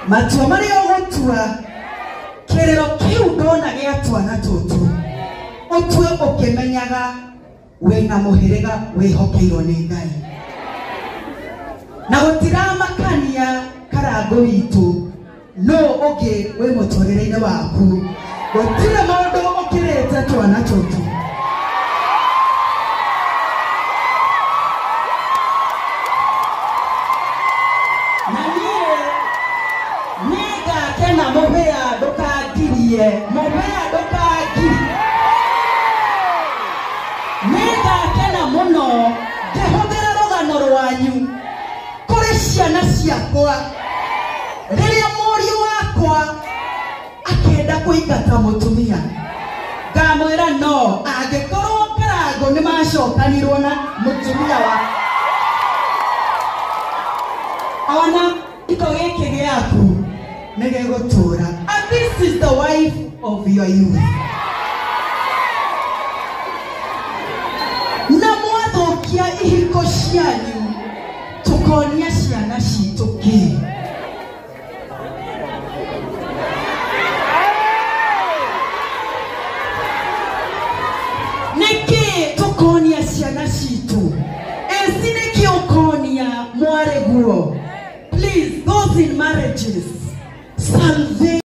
matua maria ogutua kerero kiu ndona giatua na tutu otwe okemenyaga wena muhirega wihokeirwo ni Ngai na gutiramakania karago witu no oge we mutorere-ine waku gutire maundu okirete twana tutu mobea dokagirie nega kena muno ngehũthĩra rũgano rwanyu kũrĩ ciana ciakwa rĩrĩa mũriũ wakwa akenda kũingata mũtumia ngamwĩra no angĩkorwo Karago nĩ macokanirwo na mũtumia wa ona ito gĩkĩ gĩaku Negegotora. And this is the wife of your youth. Namwathokia ihiko cianyu tukonia ciana citu ki. Niki tukonia ciana citu. Esineki okonia mwareguo. Please, those in marriages, stand